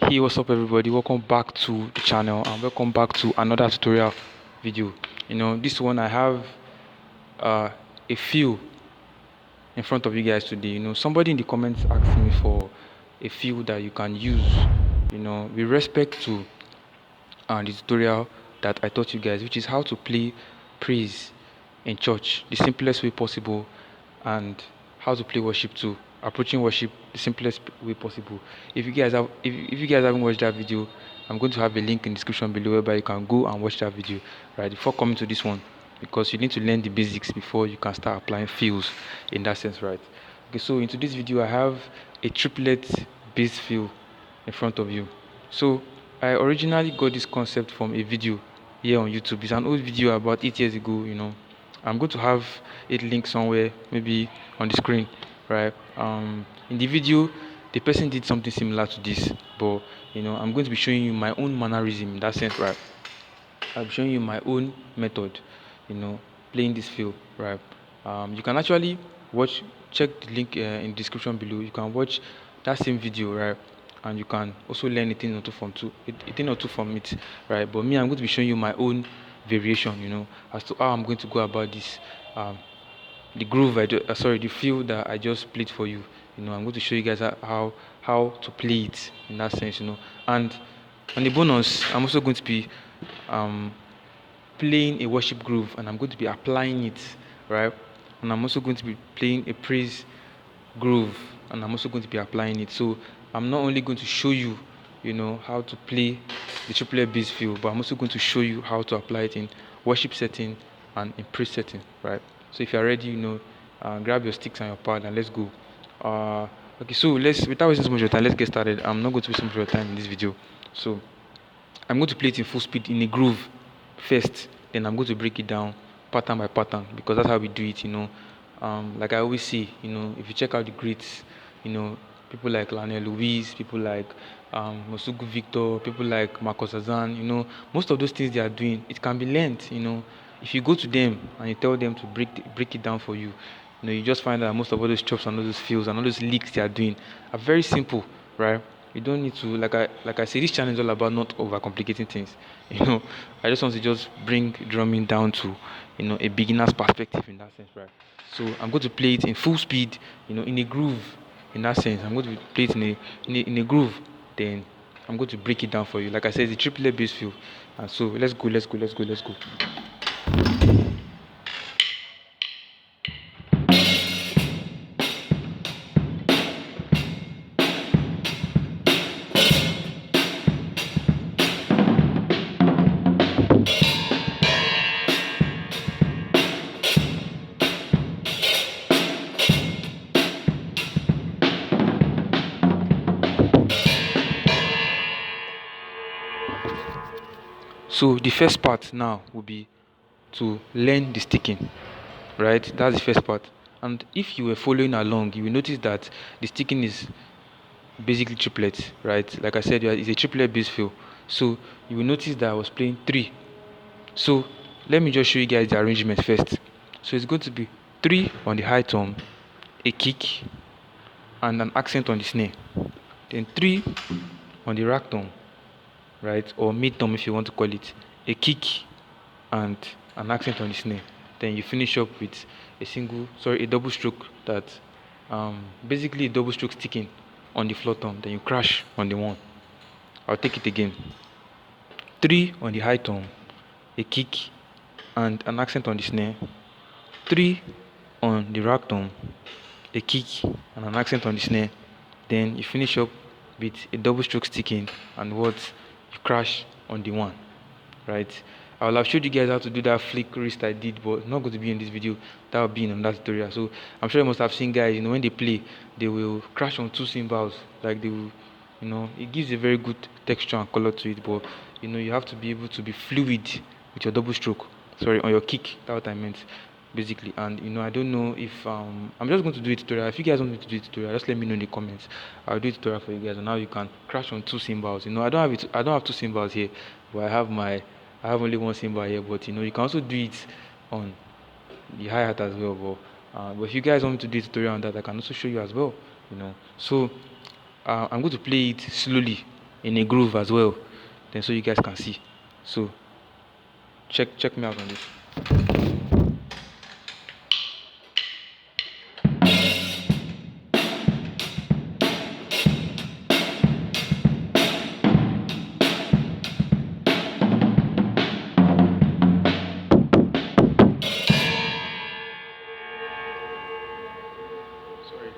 Hey, what's up everybody? Welcome back to the channel and welcome back to another tutorial video. This one I have a few in front of you guys today. Somebody in the comments asked me for a few that you can use, with respect to the tutorial that I taught you guys, which is how to play praise in church the simplest way possible, and how to play worship too, approaching worship the simplest way possible. If you guys haven't watched that video, I'm going to have a link in the description below whereby you can go and watch that video right before coming to this one, because you need to learn the basics before you can start applying fills in that sense, right? Okay, so into this video I have a triplet based fill in front of you. So I originally got this concept from a video here on YouTube. It's an old video about 8 years ago. I'm going to have it linked somewhere, maybe on the screen, right? In the video, the person did something similar to this, but I'm going to be showing you my own mannerism in that sense, right? I'm showing you my own method, playing this field, right? You can actually check the link in the description below. You can watch that same video, right? And you can also learn a thing or two from it, right? But me, I'm going to be showing you my own variation, as to how I'm going to go about this. The groove the feel that I just played for you. I'm going to show you guys how to play it in that sense, And on the bonus, I'm also going to be playing a worship groove, and I'm going to be applying it, right? And I'm also going to be playing a praise groove, and I'm also going to be applying it. So I'm not only going to show you, how to play the triplet bass feel, but I'm also going to show you how to apply it in worship setting and in praise setting, right? So if you're ready, grab your sticks and your pad and let's go. Okay, so without wasting so much of your time, let's get started. I'm not going to waste so much of your time in this video. So I'm going to play it in full speed in a groove first, then I'm going to break it down pattern by pattern, because that's how we do it. Like I always say, if you check out the greats, people like Lionel Lewis, people like Mosugu Victor, people like Marcos Azan, most of those things they are doing, it can be learned. If you go to them and you tell them to break it down for you, you just find that most of all those chops and all those fills and all those leaks they are doing are very simple, right? You don't need to, like I say, this channel is all about not overcomplicating things. I just want to just bring drumming down to a beginner's perspective in that sense, right? So I'm going to play it in full speed, in a groove. In that sense, I'm going to play it in a groove. Then I'm going to break it down for you. Like I said, it's a triplet bass feel. And so let's go. So the first part now will be to learn the sticking, right? That's the first part. And if you were following along, you will notice that the sticking is basically triplets, right? Like I said, it's a triplet bass fill. So you will notice that I was playing 3. So let me just show you guys the arrangement first. So it's going to be 3 on the high tom, a kick, and an accent on the snare. Then 3 on the rack tom, right, or mid tom if you want to call it, a kick and an accent on the snare. Then you finish up with a double stroke that basically a double stroke sticking on the floor tom. Then you crash on the 1. I'll take it again. 3 on the high tom, a kick and an accent on the snare. 3 on the rack tom, a kick and an accent on the snare. Then you finish up with a double stroke sticking and you crash on the 1, right? I will have showed you guys how to do that flick wrist I did, but it's not going to be in this video. That will be in another tutorial. So I'm sure you must have seen guys, when they play, they will crash on 2 cymbals. Like they will, it gives a very good texture and color to it, but you have to be able to be fluid with your double stroke. Sorry, on your kick. That's what I meant, basically. And I don't know if I'm just going to do a tutorial. If you guys want me to do a tutorial, just let me know in the comments. I'll do a tutorial for you guys on how you can crash on 2 cymbals. I don't have 2 cymbals here, but I have only 1 cymbal here. But you can also do it on the hi-hat as well. But if you guys want me to do a tutorial on that, I can also show you as well. So I'm going to play it slowly, in a groove as well, then so you guys can see. So check me out on this. Sorry.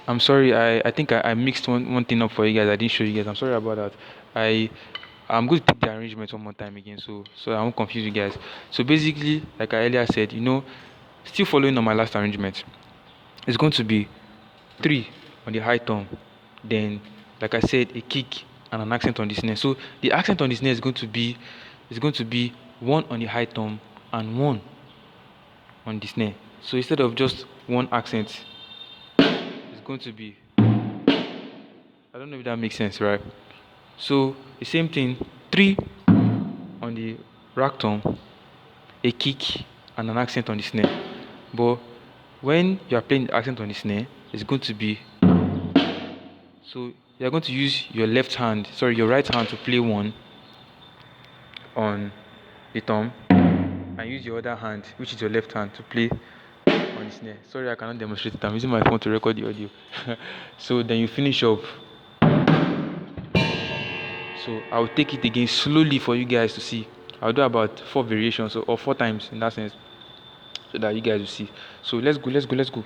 I'm sorry, I think I mixed one thing up for you guys. I didn't show you guys. I'm sorry about that. I'm going to take the arrangement one more time again, so I won't confuse you guys. So basically, like I earlier said, still following on my last arrangement, it's going to be 3 on the high tom, then like I said, a kick and an accent on the snare. So the accent on the snare is going to be 1 on the high tom and 1 on the snare. So instead of just one accent, it's going to be, I don't know if that makes sense, right? So the same thing, 3 on the rack tom, a kick and an accent on the snare. But when you are playing the accent on the snare, it's going to be, so you are going to use your your right hand to play 1 on the tom, and use your other hand, which is your left hand, to play on the snare. Sorry, I cannot demonstrate it. I'm using my phone to record the audio. So then you finish up. So I'll take it again slowly for you guys to see. I'll do about 4 variations or 4 times in that sense, so that you guys will see. So let's go.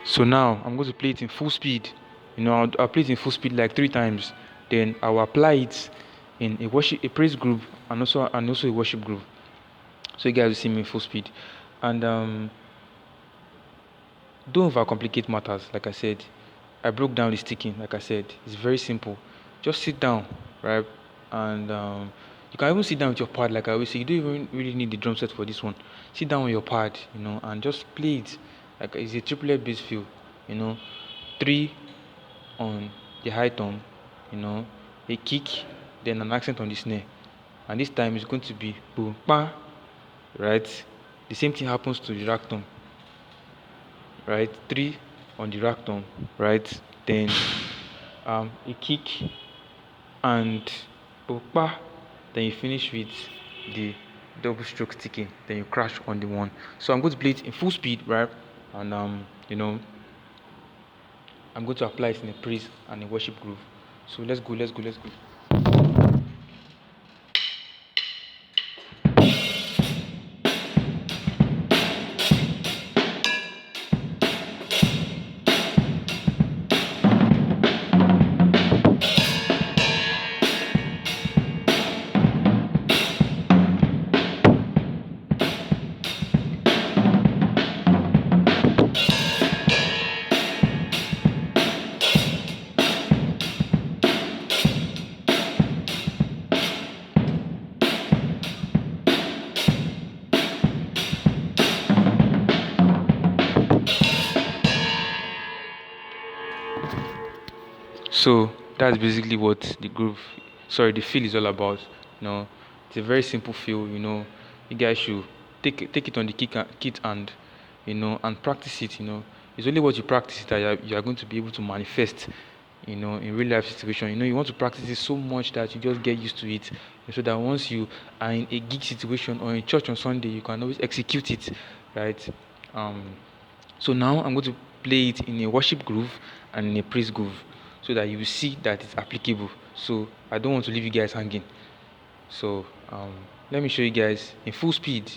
So now I'm going to play it in full speed. I'll play it in full speed like 3 times. Then I'll apply it in a praise group, and also a worship group. So you guys will see me in full speed. And don't overcomplicate matters. Like I said, I broke down the sticking. Like I said, it's very simple. Just sit down, right? And you can even sit down with your pad. Like I always say, you don't even really need the drum set for this one. Sit down with your pad, and just play it. Like it's a triplet-based feel, you know, 3 on the high tom, a kick, then an accent on the snare. And this time it's going to be boom, pa, right? The same thing happens to the rack tom, right? 3 on the rack tom, right? Then a kick and pa. Then you finish with the double stroke sticking. Then you crash on the 1. So I'm going to play it in full speed, right? And I'm going to apply it in a praise and a worship groove. So let's go. So that's basically what the feel is all about. It's a very simple feel. You guys should take it on the kit and and practice it. It's only what you practice that you are going to be able to manifest. In real life situation. You want to practice it so much that you just get used to it, so that once you are in a gig situation or in church on Sunday, you can always execute it, right? Um, so now I'm going to play it in a worship groove and in a praise groove so that you will see that it's applicable. So I don't want to leave you guys hanging. So let me show you guys in full speed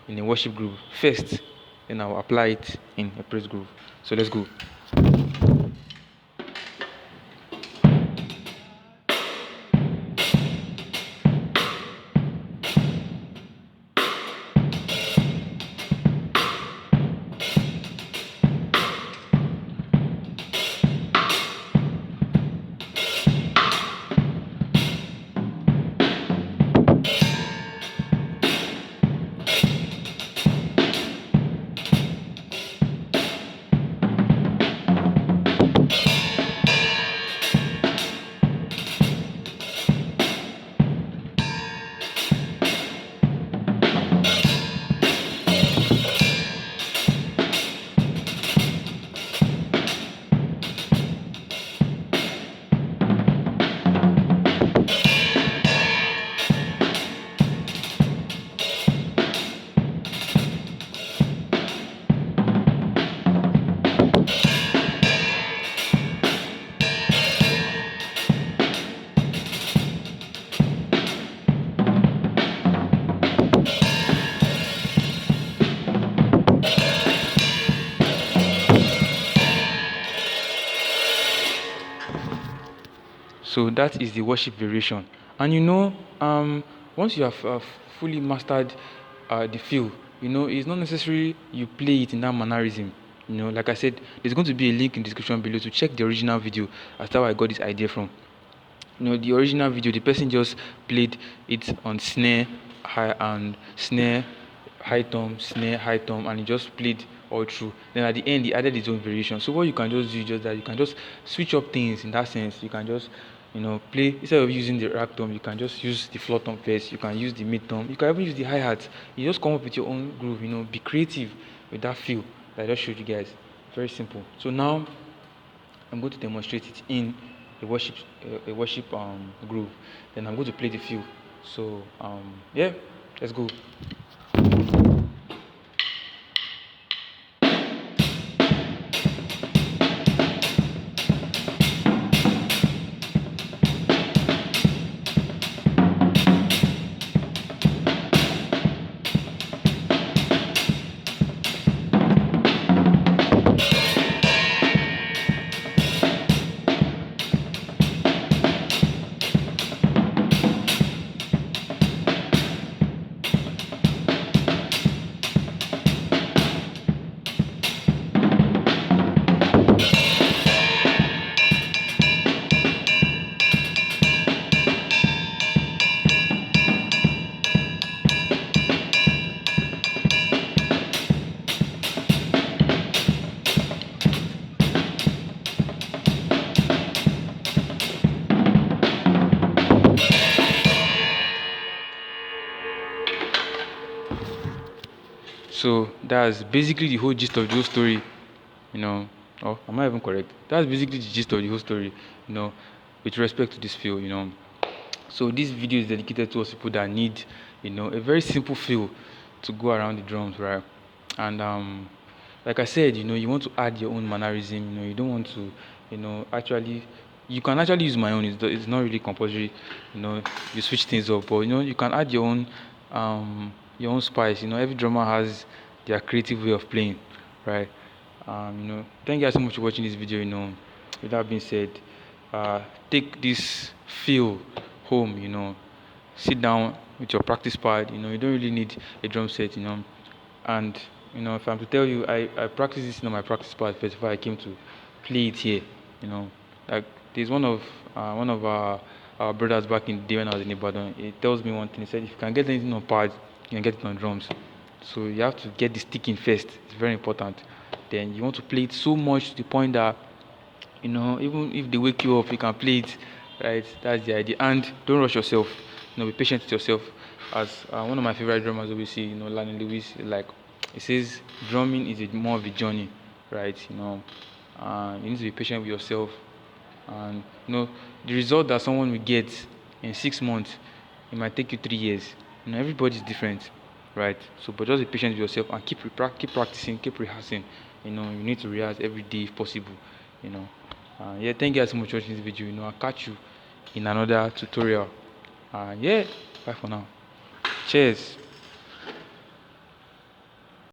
in a worship groove first, then I'll apply it in a praise groove. So let's go. So that is the worship variation. And once you have fully mastered the feel, it's not necessary you play it in that mannerism. Like I said, there's going to be a link in the description below to check the original video as to how I got this idea from. The original video, the person just played it on snare, high tom, snare, high tom, and he just played all through. Then at the end, he added his own variation. So what you can just do is just that you can just switch up things in that sense. You can just play instead of using the rack tom, you can just use the floor tom first. You can use the mid tom. You can even use the hi hat. You just come up with your own groove. Be creative with that feel that I just showed you guys. Very simple. So now I'm going to demonstrate it in a worship groove. Then I'm going to play the feel. So yeah, let's go. So that's basically the whole gist of the whole story, you know. Oh, am I even correct? That's basically the gist of the whole story, with respect to this feel. So this video is dedicated to us people that need, a very simple feel to go around the drums, right? And like I said, you want to add your own mannerism. You don't want to actually, you can actually use my own. It's not really compulsory. You switch things up, but you can add your own spice. Every drummer has their creative way of playing, right? Thank you guys so much for watching this video. With that being said, take this feel home. Sit down with your practice pad. You don't really need a drum set. And if I'm to tell you, I practiced this on my practice pad first before I came to play it here. You know, like there's one of our brothers back in the day when I was in Ibadan. He tells me one thing. He said, if you can get anything on pad, you can get it on drums. So you have to get the sticking first. It's very important. Then you want to play it so much to the point that even if they wake you up, you can play it, right? That's the idea. And don't rush yourself. Be patient with yourself. As one of my favorite drummers always say, Lanny Lewis, like he says, drumming is more of a journey, right? You need to be patient with yourself, and the result that someone will get in 6 months, it might take you 3 years. Everybody's different, right? So, but just be patient with yourself and keep practicing, keep rehearsing. You need to rehearse every day if possible. Yeah, thank you guys so much for watching this video. I'll catch you in another tutorial. Yeah, bye for now. Cheers.